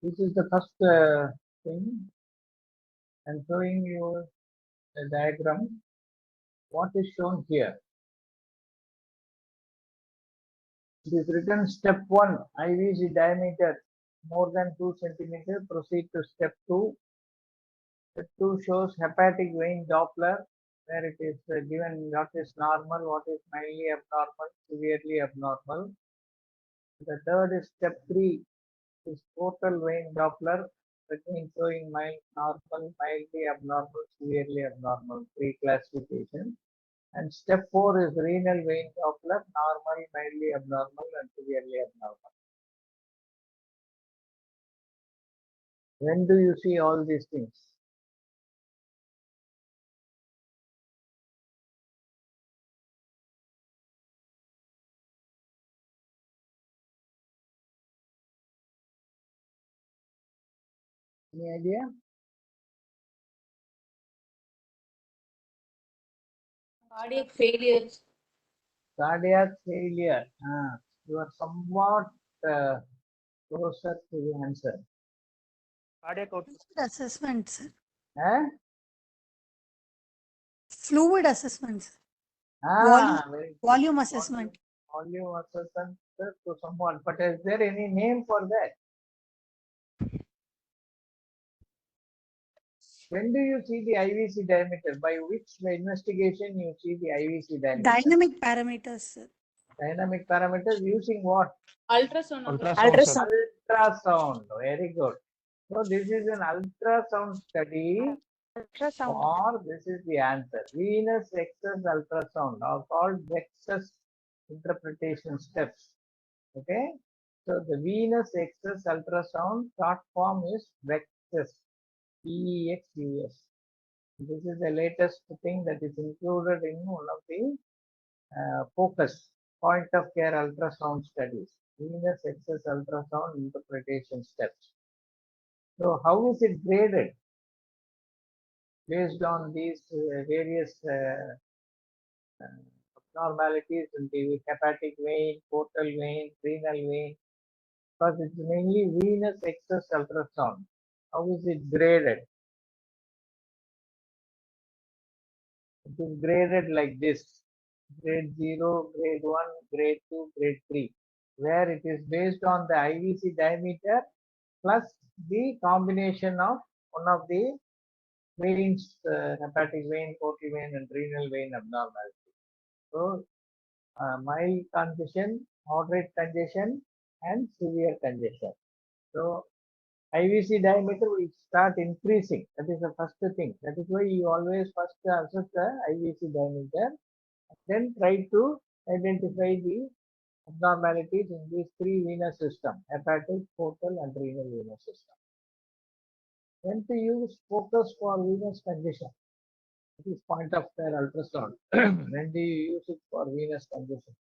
This is the first thing. I'm showing you a diagram. What is shown here? It is written step 1, IVC diameter more than 2 centimeter. Proceed to step 2. Step 2 shows hepatic vein Doppler, where it is given what is normal, what is mildly abnormal, severely abnormal. The third is step 3 is portal vein Doppler, again showing mild, normal, mildly abnormal, severely abnormal, 3 classification. And step 4 is renal vein Doppler, normal, mildly abnormal, and severely abnormal. When do you see all these things? Any idea? Cardiac failure. Cardiac failure. You are somewhat closer to the answer. Cardiac output. Assessment, sir. Eh? Fluid assessment, sir. Very good. Volume assessment. Volume assessment to somewhat. But is there any name for that? When do you see the IVC diameter? By which investigation you see the IVC diameter? Dynamic parameters, sir. Dynamic parameters using what? Ultrasound. Ultrasound. Ultrasound. Very good. So this is an ultrasound study, or this is the answer. Venous excess ultrasound are called VEXUS interpretation steps. Okay. So the venous excess ultrasound short form is VEXUS. VEXUS. This is the latest thing that is included in one of the focus point of care ultrasound studies. Venous excess ultrasound interpretation steps. So how is it graded? Based on these various abnormalities in the hepatic vein, portal vein, renal vein, because it's mainly venous excess ultrasound. How is it graded? It is graded like this: grade 0, grade 1, grade 2, grade 3, where it is based on the IVC diameter plus the combination of one of the veins, hepatic vein, portal vein, and renal vein abnormality. So, mild congestion, moderate congestion, and severe congestion. So, IVC diameter will start increasing. That is the first thing. That is why you always first assess the IVC diameter, then try to identify the abnormalities in these three venous systems: hepatic, portal, and renal venous system. When to use focus for venous congestion? It is point of care ultrasound. When do you use it for venous congestion?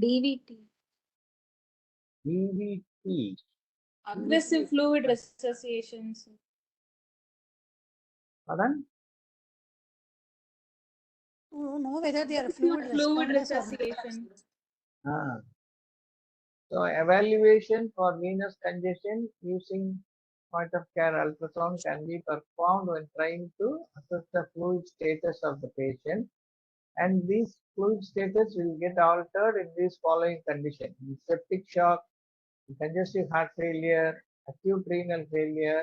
DVT. DVT. Aggressive fluid resuscitations. Pardon? To know whether they are fluid Fluid responders or not. resuscitation. So evaluation for venous congestion using point of care ultrasound can be performed when trying to assess the fluid status of the patient, and this fluid status will get altered in these following conditions: septic shock, congestive heart failure, acute renal failure.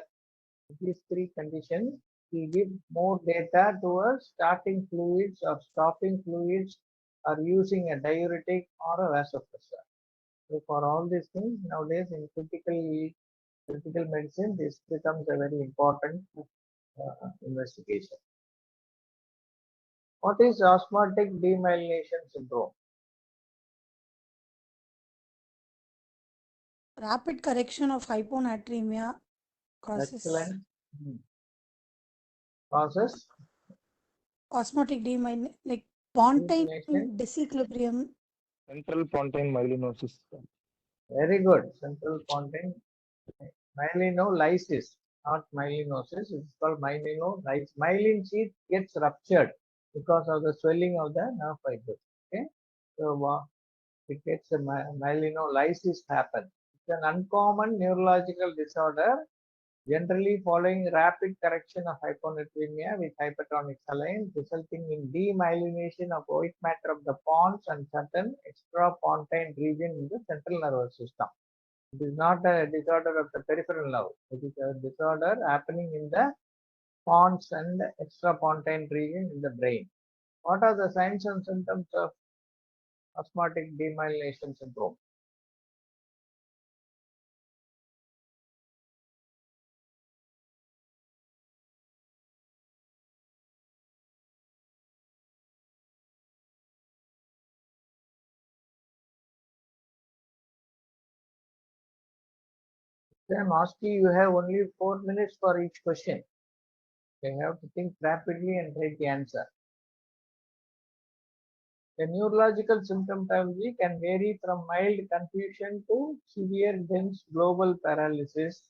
These three conditions will give more data towards starting fluids or stopping fluids or using a diuretic or a vasopressor. So for all these things nowadays in critical medicine, this becomes a very important investigation. What is osmotic demyelination syndrome? Rapid correction of hyponatremia causes Excellent. Causes osmotic demyelination, like pontine Demyelination. disequilibrium. Central pontine myelinosis. Very good. Central pontine myelinolysis, not myelinosis. It's called myelinolysis. Myelin sheath gets ruptured because of the swelling of the nerve fibers. Okay, so it gets a myelinolysis happen. an uncommon neurological disorder, generally following rapid correction of hyponatremia with hypertonic saline, resulting in demyelination of white matter of the pons and certain extrapontine region in the central nervous system. It is not a disorder of the peripheral nerve. It is a disorder happening in the pons and extrapontine region in the brain. What are the signs and symptoms of osmotic demyelination syndrome? Then Oski, you have only 4 minutes for each question. You have to think rapidly and write the answer. The neurological symptomatology can vary from mild confusion to severe dense global paralysis.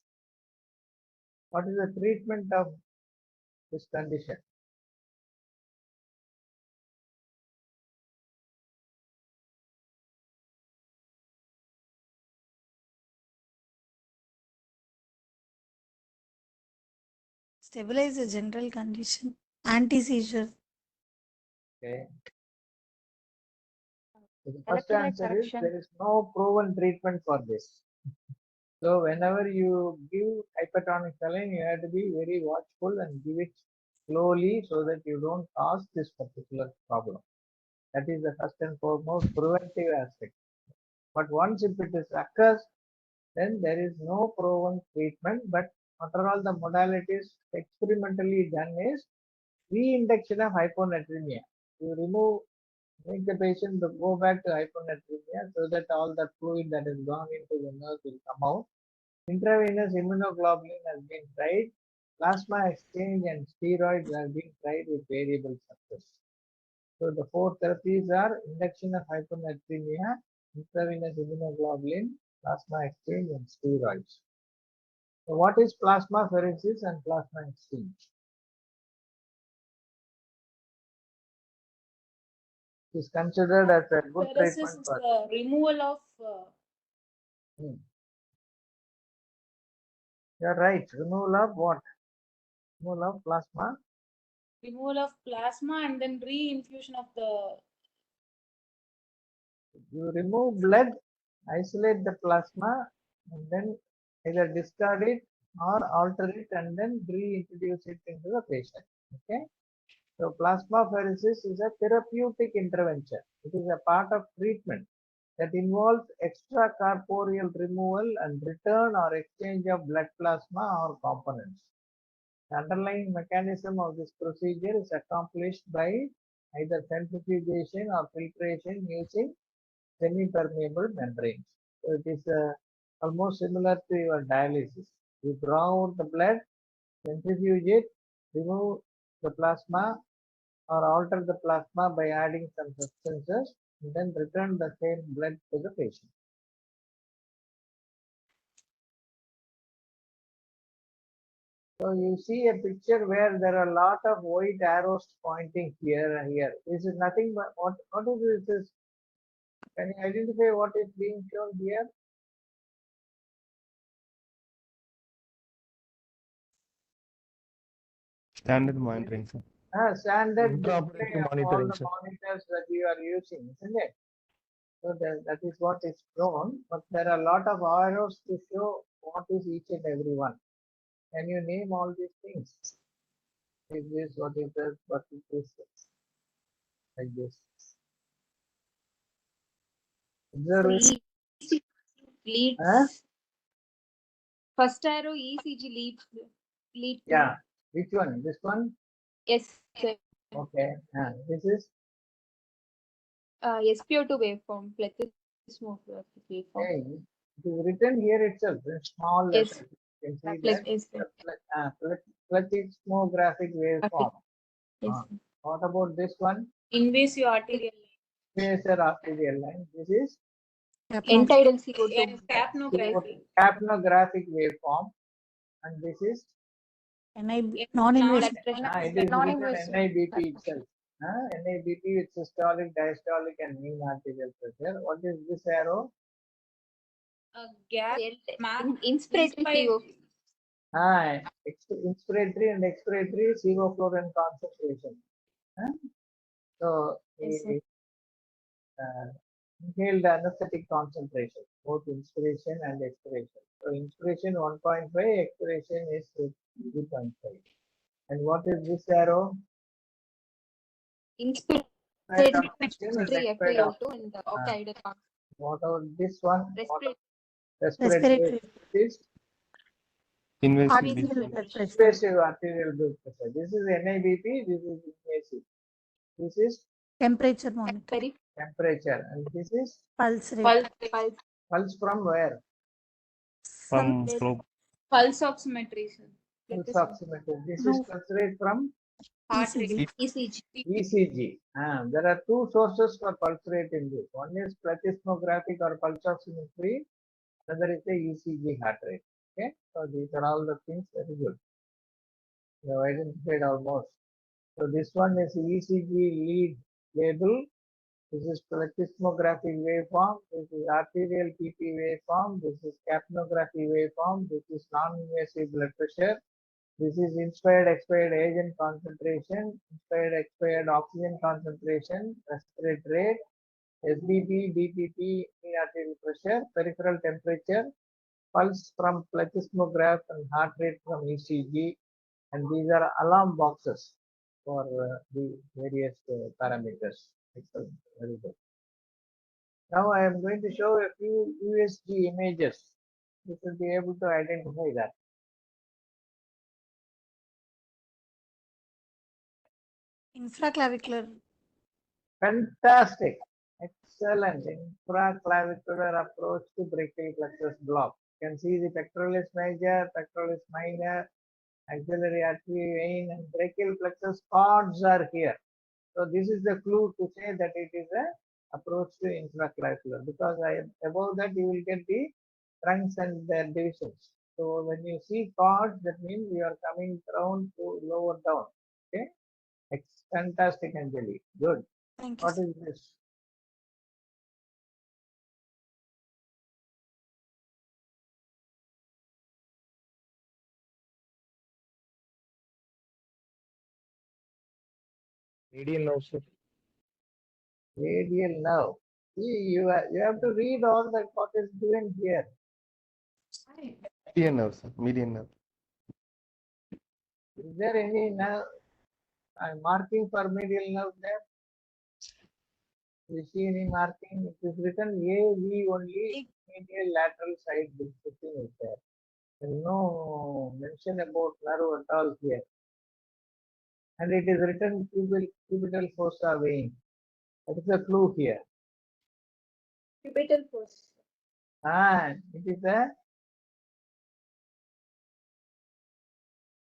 What is the treatment of this condition? Stabilize the general condition. Anti-seizure. Okay. So the first Electrolyte answer is correction. there is no proven treatment for this. So whenever you give hypertonic saline, you have to be very watchful and give it slowly so that you don't cause this particular problem. That is the first and foremost preventive aspect. But once if it is occurs, then there is no proven treatment. But after all, the modalities experimentally done is reinduction of hyponatremia. You make the patient to go back to hyponatremia so that all the fluid that has gone into the nerve will come out. Intravenous immunoglobulin has been tried. Plasma exchange and steroids have been tried with variable success. So the four therapies are induction of hyponatremia, intravenous immunoglobulin, plasma exchange, and steroids. So what is plasmapheresis and plasma exchange? It is considered as a good Paralysis treatment is for. the removal of You're right. Removal of what? Removal of plasma. and then re-infusion of the You remove blood, isolate the plasma, and then either discard it or alter it and then reintroduce it into the patient. Okay. So plasmapheresis is a therapeutic intervention. It is a part of treatment that involves extracorporeal removal and return or exchange of blood plasma or components. The underlying mechanism of this procedure is accomplished by either centrifugation or filtration using semi-permeable membranes. So it is almost similar to your dialysis. You draw out the blood, centrifuge it, remove the plasma or alter the plasma by adding some substances, and then return the same blood to the patient. So you see a picture where there are a lot of white arrows pointing here and here. This is nothing but what is this? Can you identify what is being shown here? Standard monitoring, sir. Standard display Intraoperative of all monitoring, the sir. monitors that you are using, isn't it? So that is what is shown, but there are a lot of arrows to show what is each and every one. Can you name all these things? Is this, what is this, what is this? Like this. Observation. leads. Huh? First arrow ECG lead to. Yeah. Which one? This one? Yes, sir. Okay. This is SpO2 waveform, plethysmographic waveform. okay. It is written here itself in small Yes. letters. You can see Yes, that yes, sir. plethysmographic waveform. Yes, Ah. sir. What about this one? Invasive arterial Facer arterial line. This is end-tidal CO2 capnography. capnographic waveform, and this is NIB, non-invasive. it is written NIBP itself. NIBP with systolic, diastolic, and mean arterial pressure. What is this arrow? Gap. Inspiratory CO. Inspiratory and expiratory sevoflurane concentration. So Yes, sir. inhaled anesthetic concentration, both inspiration and expiration. So inspiration 1.5, expiration is 3.5. And what is this arrow? Inspiratory FiO2 and the octahedral. What about this one? Respiratory. Respiratory. This Invasive Arterial bleeding. blood pressure. invasive arterial blood pressure. This is NIBP, this is invasive. This is Temperature monitor. temperature, and this is Pulse rate. pulse from where? From probe. Pulse oximetry, sir. Pulse oximeter. This No. is pulse rate from Heart ECG. rate. ECG. ECG. There are two sources for pulse rate in this. One is plethysmographic or pulse oximetry. Another is the ECG heart rate. Okay, so these are all the things. Very good. You have identified almost. So this one is ECG lead label. This is plethysmographic waveform. This is arterial PP waveform. This is capnography waveform. This is non-invasive blood pressure. This is inspired expired agent concentration, inspired expired oxygen concentration, respiratory rate, SBP, BPP, mean arterial pressure, peripheral temperature, pulse from plethysmograph and heart rate from ECG, and these are alarm boxes for the various parameters. Excellent, very good. Now I am going to show a few USG images. You should be able to identify that. Infraclavicular. Fantastic. Excellent. Infraclavicular approach to brachial plexus block. You can see the pectoralis major, pectoralis minor, axillary artery vein, and brachial plexus cords are here. So this is the clue to say that it is a approach to infraclavicular, because above that you will get the trunks and their divisions. So when you see cords, that means you are coming down to lower down. Okay. Fantastic, Anjali. Good. Thank you. What sir. is this? Radial nerve, sir. Radial nerve. See, you have to read all that what is given here. Median nerve, sir. Median nerve. Is there any nerve marking for medial nerve there? You see any marking? It is written AV only, medial lateral side distinction is there. There is no mention about nerve at all here. And it is written cubital fossa vein. That is the clue here. Cubital fossa. It is a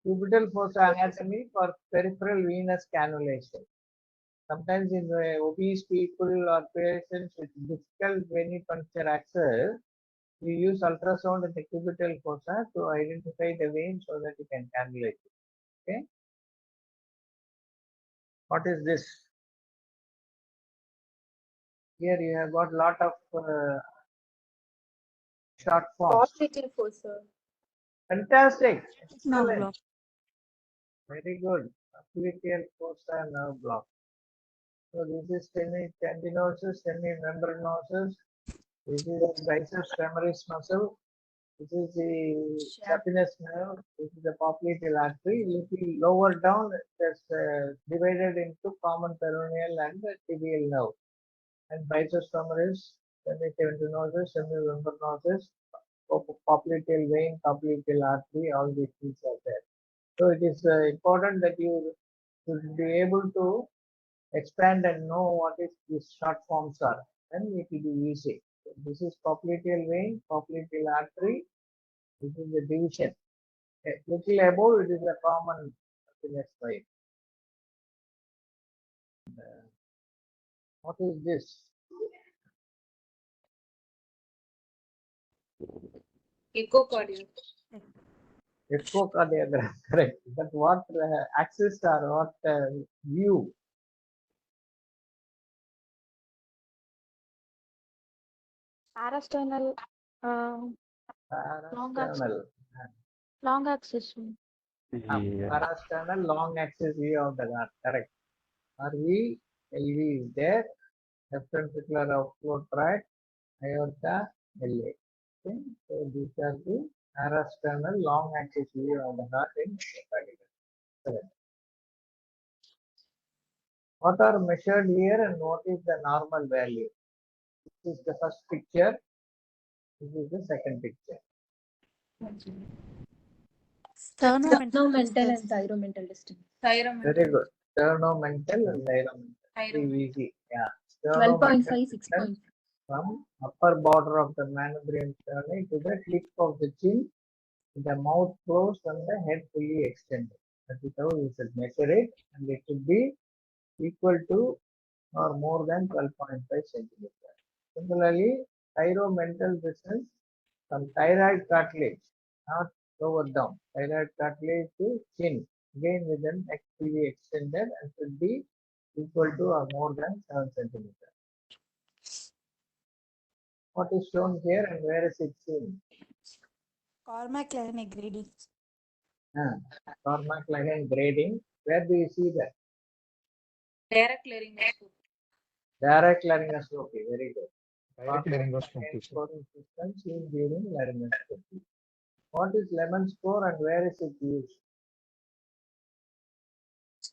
cubital fossa anatomy for peripheral venous cannulation. Sometimes in obese people or patients with difficult venipuncture access, we use ultrasound in the cubital fossa to identify the vein so that you can cannulate it. Okay. What is this? Here you have got lot of short forms. Popliteal fossa. Fantastic. Nerve Excellent. block. Very good. Popliteal fossa nerve block. So this is tendinosus, semimembranosus. This is the biceps femoris muscle. This is the saphenous nerve. This is the popliteal artery. Little lower down, it's divided into common peroneal and tibial nerve. And biceps femoris, semitendinosus, semimembranosus, popliteal vein, popliteal artery, all these things are there. So it is important that you should be able to expand and know what is these short forms are. Then it will be easy. So this is popliteal vein, popliteal artery. This is the division. A little above, it is a common saphenous vein. What is this? Echocardiogram. Echocardiogram, correct. But what axis or what view? Parasternal Parasternal. Long axis. Yeah. Parasternal long axis view of the heart. Correct. RV, LV is there. Left ventricular outflow tract, aorta, LA. Okay. So these are the parasternal long axis view of the heart in myocardial. Correct. What are measured here and what is the normal value? This is the first picture. This is the second picture. Sternomental Mental distance. and thyromental distance. Very good. Sternomental and thyromental. Very easy. Yeah. Sternomental 12.5, distance 6.5. from upper border of the manubrium sternum to the tip of the chin, the mouth closed and the head fully extended. That is how we should measure it, and it should be equal to or more than 12.5 centimeter. Similarly, thyromental distance from thyroid cartilage, not lower down, thyroid cartilage to chin, again with the neck fully extended and should be equal to or more than 7 centimeter. What is shown here and where is it seen? Cormac line grading. Cormac line grading. Where do you see that? Direct laryngoscopy. Direct laryngoscopy. Very good. Direct laryngoscopy. Line scoring system seen during laryngoscopy. What is lemon score and where is it used?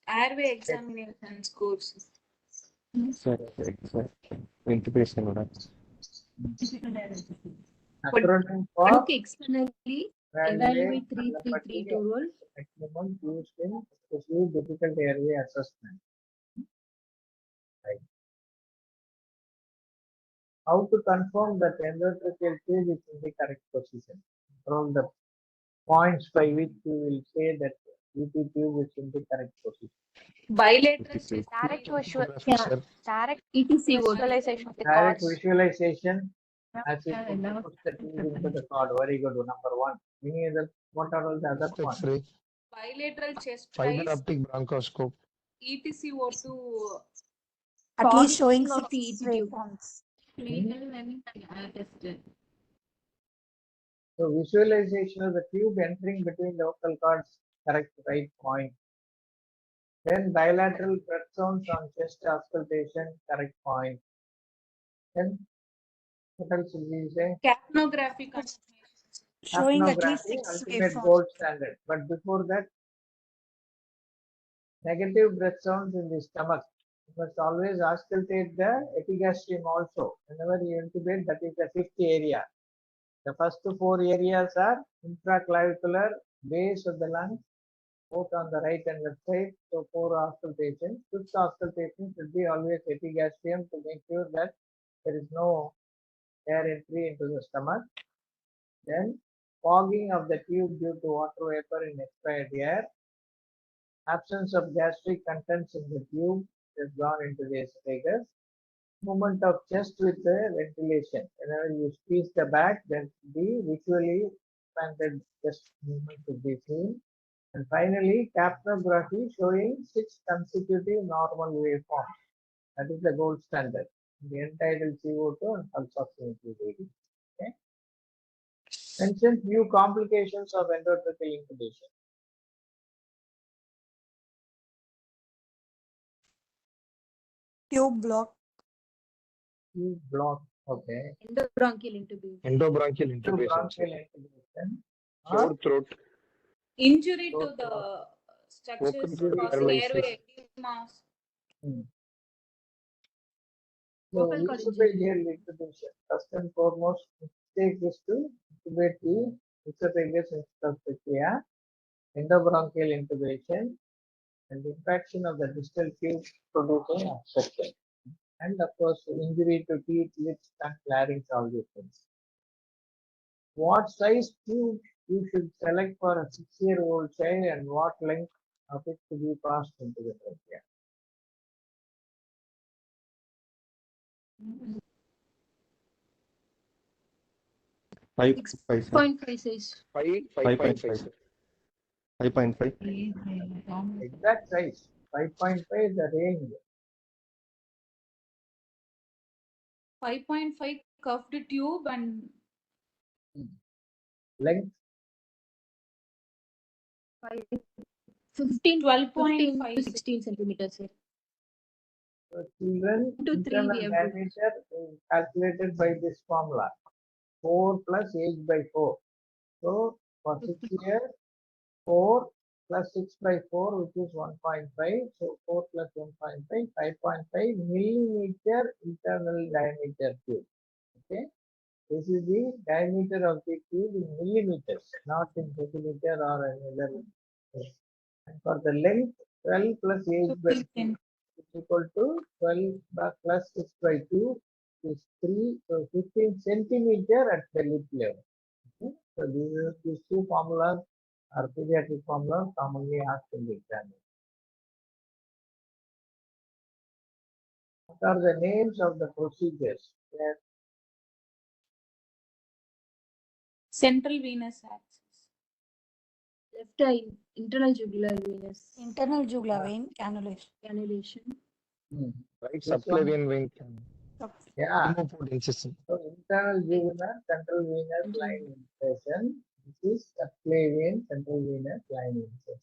Airway examination scores. Exactly. Intubation. Acronym for Look externally, evaluate evaluate 3332 rule. maximum used in especially difficult airway assessment. Right. How to confirm that endotracheal tube is in the correct position? From the points by which you will say that EP tube is in the correct position. Bilateral chest Direct visual, Sir, direct ETC visualization of the Direct chords. visualization as it puts the tube into the cord. Very good. Number one. Any other? What are all the other ones? X-ray, bilateral chest fiber rise, optic bronchoscope, ETCO2 At least showing of the 6 ET tube. waveforms. So visualization of the tube entering between the vocal cords, correct right point. Then bilateral breath sounds on chest auscultation, correct point. Then what else will we say? Capnography Showing at least Capnography, 6 ultimate waveforms. gold standard. But before that, negative breath sounds in the stomach. You must always auscultate the epigastrium also. Whenever you intubate, that is the fifth area. The first four areas are intraclavicular, base of the lungs, both on the right and left side. So four auscultations. Fifth auscultation should be always epigastrium to make sure that there is no air entry into the stomach. Then fogging of the tube due to water vapor in expired air. Absence of gastric contents in the tube has gone into the esophagus. Movement of chest with the ventilation. Whenever you squeeze the back, then the visually expanded chest movement should be seen. And finally, capnography showing 6 consecutive normal waveforms. That is the gold standard. The end-tidal CO2 and pulse oximetry reading. Okay. Mention few complications of endotracheal intubation. Tube block. Tube block. Okay. endobronchial intubation. endobronchial intubation, Bronchial intubation. sore Or throat, Injury to Throat the vocal structures cord causing paralysis, airway edema. So Vocal cord esophageal intubation. First and foremost, mistake is to intubate the esophagus instead of the trachea. Endobronchial intubation and impaction of the distal tube producing obstruction. And of course, injury to teeth, lips, tongue, larynx, all these things. What size tube you should select for a 6-year-old child and what length of it to be passed into the trachea? five, 6.5 size. 5.5, sir. 5.5. Exact size 5.5 is the range. 5.5 curved tube and Length 12.5 to 16 centimeters, sir. So children, To 3 internal we have to. diameter is calculated by this formula 4 plus h by 4. So for 6 years, 4 plus 6 by 4, which is 1.5. So 4 plus 1.5, 5.5 millimeter internal diameter cube. Okay. This is the diameter of the cube in millimeters, not in centimeter or any other. And for the length, 12 plus h by 2 is equal to 12 plus 6 by 2 is 3, so 15 centimeter at the lip level. Okay. So these two formulas are pediatric formulas commonly asked in the exam. What are the names of the procedures? Where Central venous axis. Left eye, internal jugular venous Internal jugular vein cannulation. cannulation. Right This one? subclavian vein can. Yeah. Pneumopod incision. So internal jugular, central venous line incision. This is subclavian central venous line incision.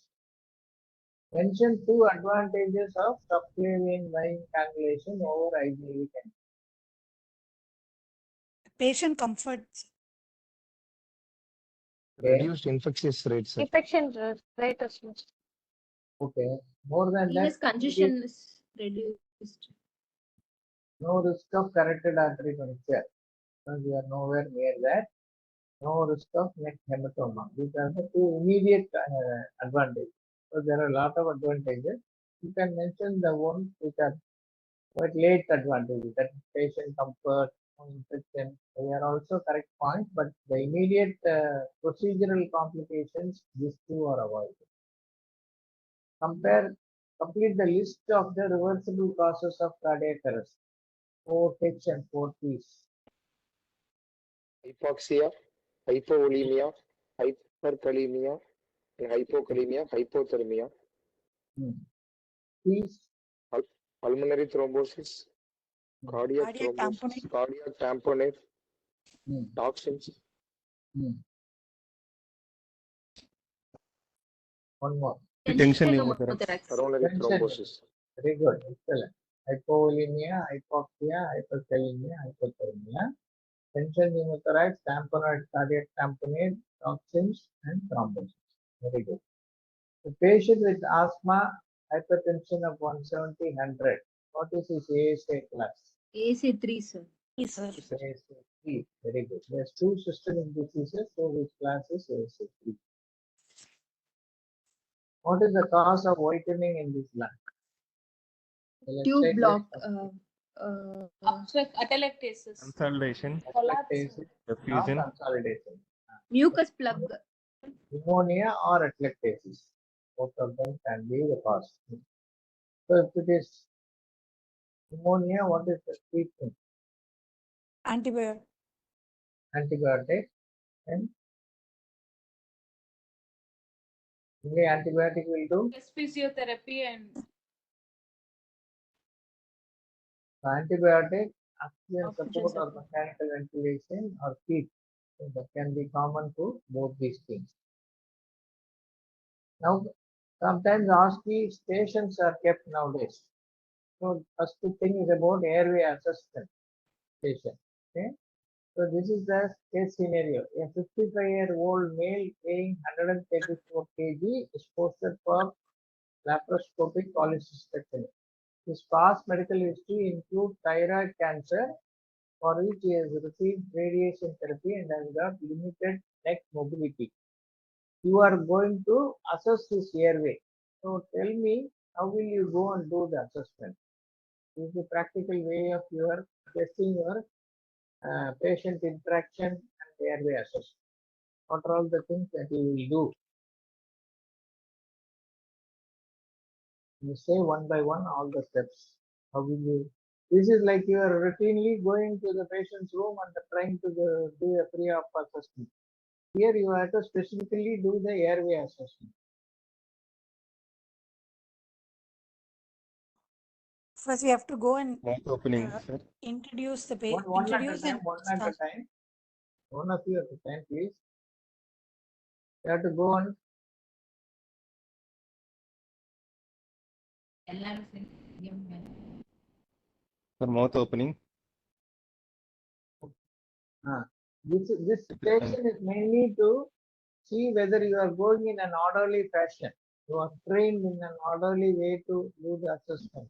Mention two advantages of subclavian vein cannulation over IVL cannulation. Patient comfort. Okay. Reduced infectious rates, sir. Infection rate is much. Okay. More than Venous that, congestion is reduced. no risk of carotid artery puncture. Because we are nowhere near that. No risk of neck hematoma. These are the two immediate advantages. So there are a lot of advantages. You can mention the ones which are quite late advantages, that patient comfort, no infection. They are also correct points, but the immediate procedural complications, these two are avoided. Complete the list of the reversible causes of cardiac arrest. 4 H and 4 P's. Hypoxia, hypovolemia, hyperkalemia, and hypokalemia, hypothermia, P's. pulmonary thrombosis, cardiac Cardiac thrombosis, tamponade. cardiac tamponade, Hmm. toxins, Hmm. One more. Tension pneumothorax. coronary Tension. thrombosis. Very good. Excellent. Hypovolemia, hypoxia, hyperkalemia, hypothermia. Tension pneumothorax, tamponade, cardiac tamponade, toxins, and thrombosis. Very good. The patient with asthma, hypertension of 170, 100. What is his ASA class? ASA 3, sir. Yes, sir. ASA 3. Very good. There's two systemic diseases, so which class is ASA 3? What is the cause of whitening in this lung? The left Tube side block. left Atelectasis. Consolidation, Collapse. atelectasis, not diffusion, consolidation. Mucus plug. Pneumonia or atelectasis. Both of them can be the cause. So if it is pneumonia, what is the treatment? Antibiotic. Antibiotic and only antibiotic will do. Physiotherapy and Antibiotic, oxygen support or support. mechanical ventilation or heat. So that can be common to both these things. Now, sometimes OSCE stations are kept nowadays. So first thing is about airway assessment station. Okay. So this is the case scenario. A 55-year-old male weighing 134 kg is posted for laparoscopic cholecystectomy. His past medical history includes thyroid cancer, for which he has received radiation therapy and has got limited neck mobility. You are going to assess his airway. So tell me, how will you go and do the assessment? This is the practical way of your testing your patient interaction and airway assessment. What are all the things that you will do? You say one by one all the steps. How will you? This is like you are routinely going to the patient's room and trying to do a pre-op assessment. Here you have to specifically do the airway assessment. First, we have to go and mouth opening, sir. introduce the One at a introduce time, and one at a start. time. One of you at a time, please. You have to go on. For mouth opening. This station is mainly to see whether you are going in an orderly fashion. You are trained in an orderly way to do the assessment.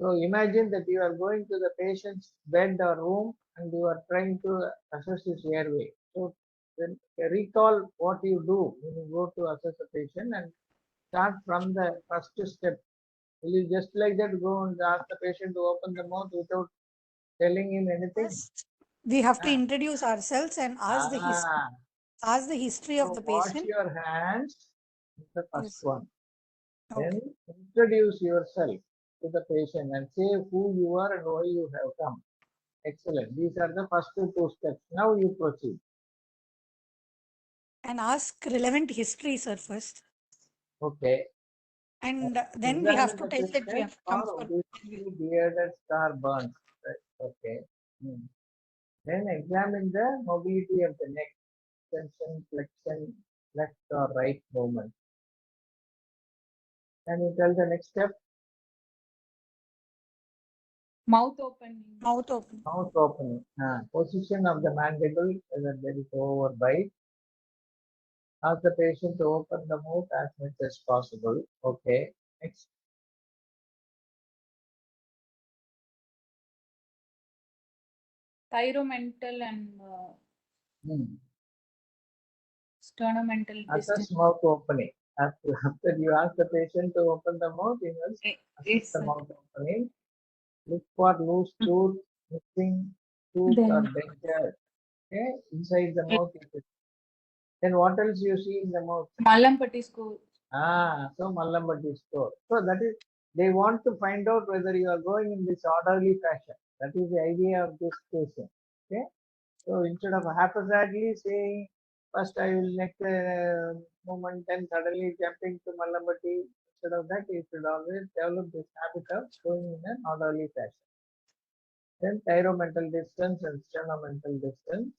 So imagine that you are going to the patient's bed or room and you are trying to assess his airway. So then recall what you do when you go to assess a patient and start from the first step. Will you just like that go and ask the patient to open the mouth without telling him anything? First, we have to Ah. introduce ourselves and ask the history of So the wash patient. your hands is the first Yes. one. Okay. Then introduce yourself to the patient and say who you are and why you have come. Excellent. These are the first two steps. Now you proceed. And ask relevant history, sir, first. Okay. And then we have to tell that we have come for. obesity, bearded scar burns. Right. Okay. Then examine the mobility of the neck, extension, flexion, left or right movement. Can you tell the next step? Mouth opening. Mouth open. Mouth opening. Position of the mandible, whether there is overbite. Ask the patient to open the mouth as much as possible. Okay. Next. Thyromental and sternomental Assess distance. mouth opening. After you ask the patient to open the mouth, you must assess Yes, the sir. mouth opening. Look for loose tooth, missing tooth or Then- denture. Okay, inside the mouth. Then what else you see in the mouth? Mallampati score. So Mallambati score. So that is, they want to find out whether you are going in this orderly fashion. That is the idea of this station. Okay. So instead of haphazardly saying, first I will next movement, then suddenly jumping to Mallambati, instead of that, you should always develop this habit of going in an orderly fashion. Then thyromental distance and sternomental distance.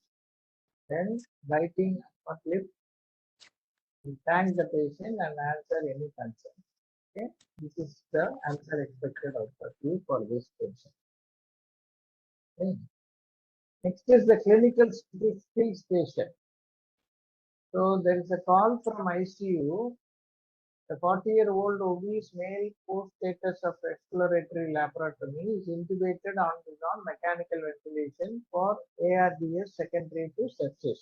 Then biting upper lip. Thank the patient and answer any concern. Okay, this is the answer expected out of you for this patient. Okay. Next is the clinical skill station. So there is a call from ICU. The 40-year-old obese male post status of exploratory laparotomy is intubated on mechanical ventilation for ARDS secondary to sepsis.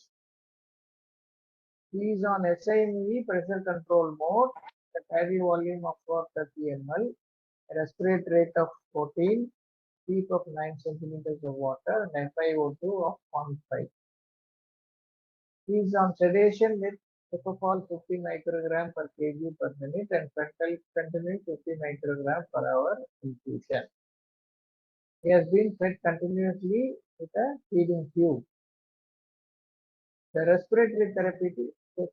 He is on SIMV pressure control mode, the carry volume of 430 ml, a respiratory rate of 14, peak of 9 centimeters of water, and FiO2 of 0.5. He is on sedation with propofol 50 microgram per kg per minute and fentanyl 50 microgram per hour infusion. He has been fed continuously with a feeding tube. The respiratory therapy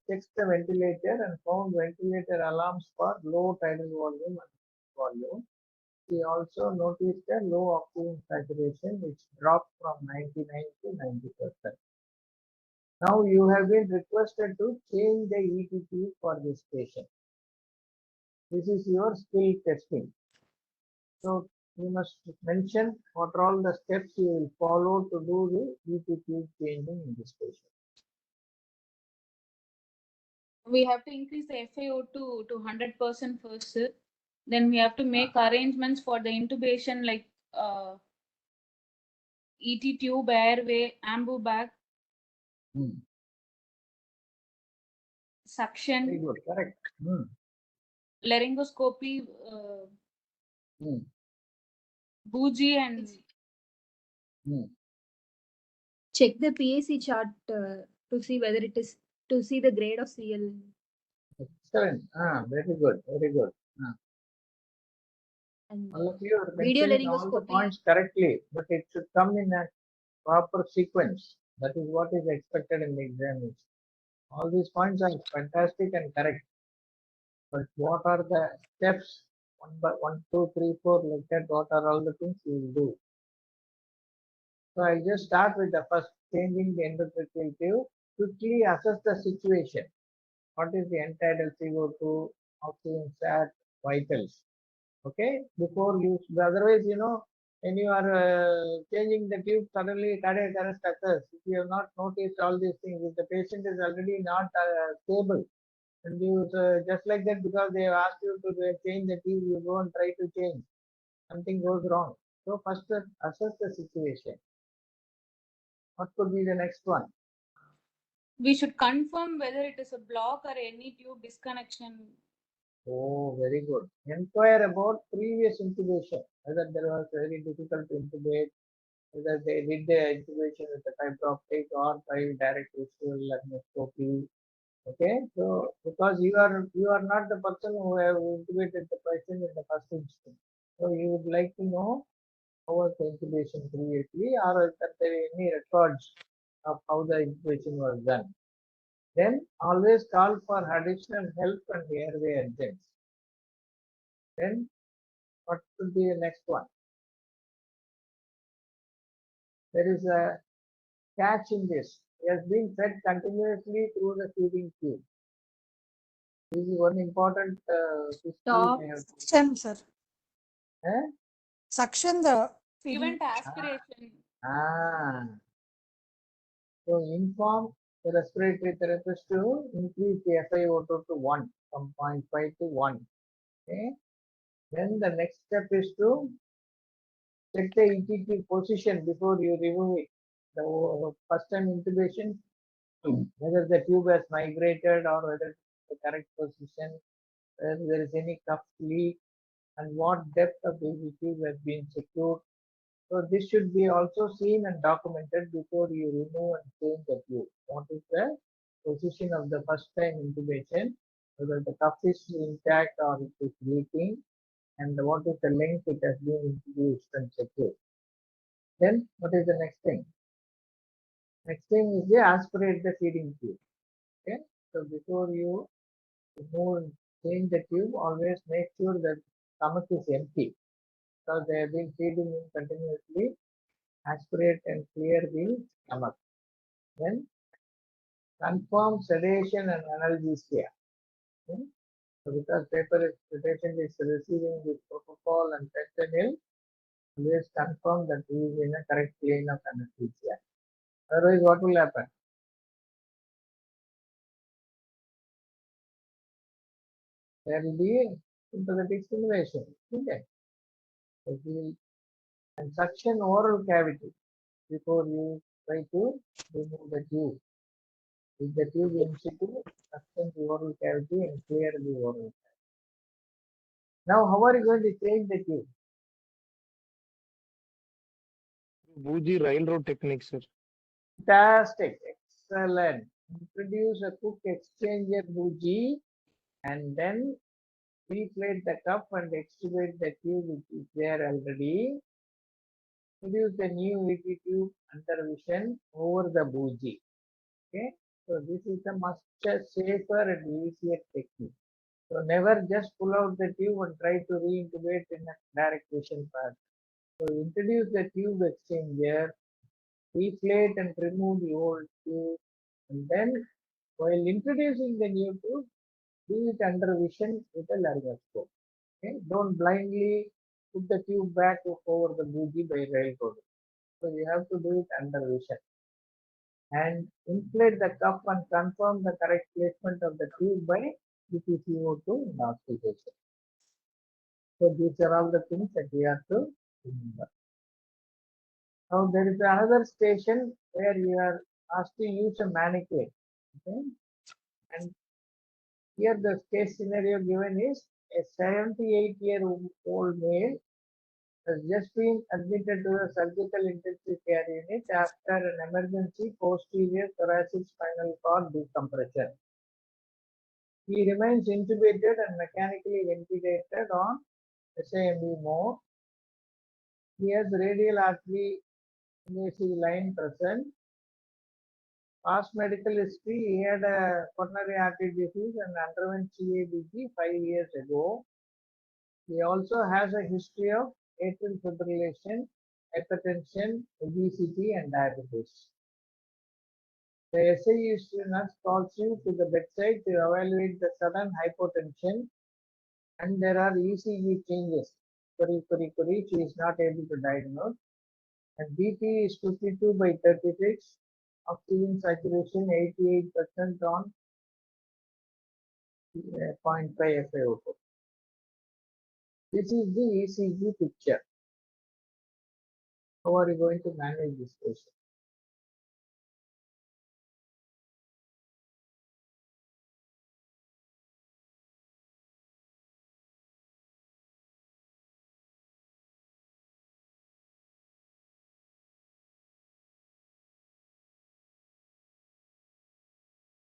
checks the ventilator and found ventilator alarms for low tidal volume. He also noticed a low oxygen saturation which dropped from 99 to 90%. Now you have been requested to change the ETT for this patient. This is your skill testing. So you must mention what are all the steps you will follow to do the ETT changing in this patient. We have to increase the FiO2 to 100% first, sir. Then we have to make arrangements for the intubation like ET tube, airway, ambu bag, suction. Very good, correct. Laryngoscopy, bougie and check the PAC chart to see whether it is to see the grade of CL. Excellent. Very good, very good. And All of you are video mentioning all the laryngoscopy. points correctly, but it should come in a proper sequence. That is what is expected in the examination. All these points are fantastic and correct. But what are the steps? 1 by 1, 2, 3, 4, like that, what are all the things you will do? So I just start with the first changing the endotracheal tube, quickly assess the situation. What is the end-tidal CO2, oxygen sat, vitals? Okay, before you, otherwise, when you are changing the tube, suddenly cardiac arrest occurs. If you have not noticed all these things, if the patient is already not stable, and you just like that, because they have asked you to change the tube, you go and try to change, something goes wrong. So first assess the situation. What could be the next one? We should confirm whether it is a block or any tube disconnection. Oh, very good. Inquire about previous intubation, whether there was very difficult to intubate, whether they did the intubation with the fiber optic or by direct visual laryngoscopy. Okay, so because you are not the person who have intubated the patient in the first instance, so you would like to know how was the intubation previously, or is there any records of how the intubation was done. Then always call for additional help and airway urgents. Then what could be the next one? There is a catch in this. It has been fed continuously through the feeding tube. This is one important history Stop. we have. Suction, sir. Eh? Suction the feeding. Prevent aspiration. So inform the respiratory therapist to increase the FiO2 to 1, from 0.5 to 1. Okay. Then the next step is to check the ETT position before you remove it. The first time intubation, whether the tube has migrated or whether it's the correct position, whether there is any cuff leak, and what depth of the tube has been secured. So this should be also seen and documented before you remove and change the tube. What is the position of the first time intubation, whether the cuff is intact or it is leaking, and what is the length it has been introduced and secured. Then what is the next thing? Next thing is the aspirate the feeding tube. Okay, so before you remove and change the tube, always make sure that stomach is empty, because they have been feeding in continuously. Aspirate and clear the stomach. Then confirm sedation and analgesia. Okay? So because the patient is receiving the propofol and fentanyl, always confirm that he is in a correct plane of anesthesia. Otherwise, what will happen? There will be sympathetic stimulation. Okay. So and suction oral cavity before you try to remove the tube. With the tube in situ, suction the oral cavity and clear the oral cavity. Now, how are you going to change the tube? Bougie railroad technique, sir. Fantastic, excellent. Introduce a cook exchanger bougie and then deflate the cup and extubate the tube which is there already. Introduce the new VT tube under vision over the bougie. Okay, so this is a much safer and easier technique. So never just pull out the tube and try to re-intubate in a direct vision path. So introduce the tube exchanger, deflate and remove the old tube, and then while introducing the new tube, do it under vision with a laryngoscope. Okay? Don't blindly put the tube back over the bougie by railroad. So you have to do it under vision. And inflate the cup and confirm the correct placement of the tube by BPCO2 investigation. So these are all the things that we have to remember. Now there is another station where you are asked to use a mannequin. Okay? And here the case scenario given is a 78-year-old male has just been admitted to the surgical intensive care unit after an emergency posterior thoracic spinal cord decompression. He remains intubated and mechanically ventilated on SAMB mode. He has radial artery invasive line present. Past medical history, he had a coronary artery disease and underwent CABG 5 years ago. He also has a history of atrial fibrillation hypertension, obesity, and diabetes. The essayist nurse calls you to the bedside to evaluate the sudden hypotension, and there are ECG changes. She is not able to diagnose. And BP is 52 by 36, oxygen saturation 88% on 0.5 FiO2. This is the ECG picture. How are you going to manage this patient?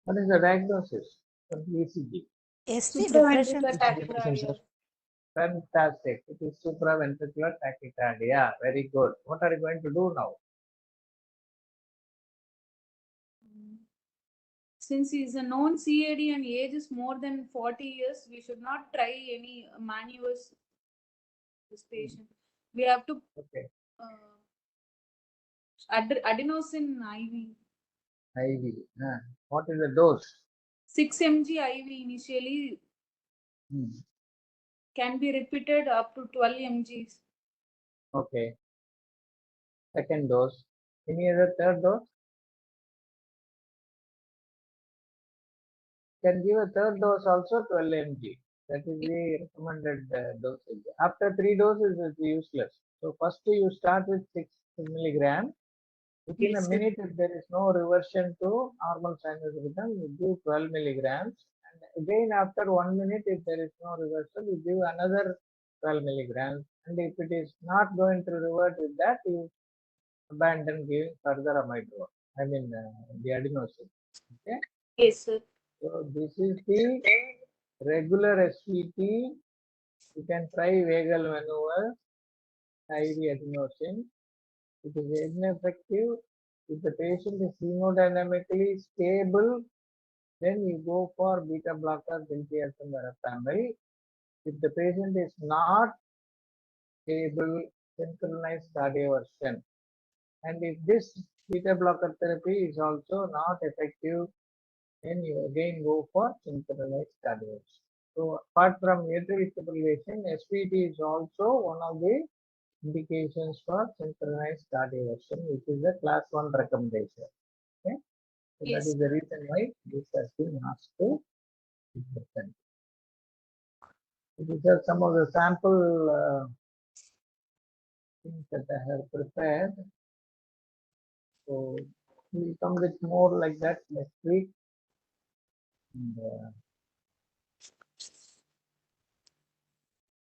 What is the diagnosis of the ECG? ST depression. Supraventricular tachycardia. Fantastic. It is supraventricular tachycardia. Very good. What are you going to do now? Since he is a known CAD and age is more than 40 years, we should not try any maneuvers this patient. We have to Okay. adenosine IV. IV. What is the dose? 6 mg IV initially can be repeated up to 12 mg. Okay. Second dose. Any other third dose? Can give a third dose also 12 mg. That is the recommended dosage. After 3 doses, it's useless. So first you start with 6 milligram. Within Yes, a minute, if there is no reversion to normal sinus rhythm, you give 12 milligrams. And again, after 1 minute, if there is no reversal, you give another 12 milligrams. And if it is not going to revert with that, you abandon giving further amycretin. The adenosine. Okay. Yes, sir. So this is the regular SVT. You can try vagal maneuver, IV adenosine. It is ineffective. If the patient is hemodynamically stable, then you go for beta blocker, diltiazem, verapamil. If the patient is not stable, synchronized cardioversion. And if this beta blocker therapy is also not effective, then you again go for synchronized cardioversion. So apart from atrial fibrillation, SVT is also one of the indications for synchronized cardioversion, which is a class 1 recommendation. Okay? So Yes. that is the reason why this has been asked to be present. These are some of the sample things that I have prepared. So we'll come with more like that next week. And,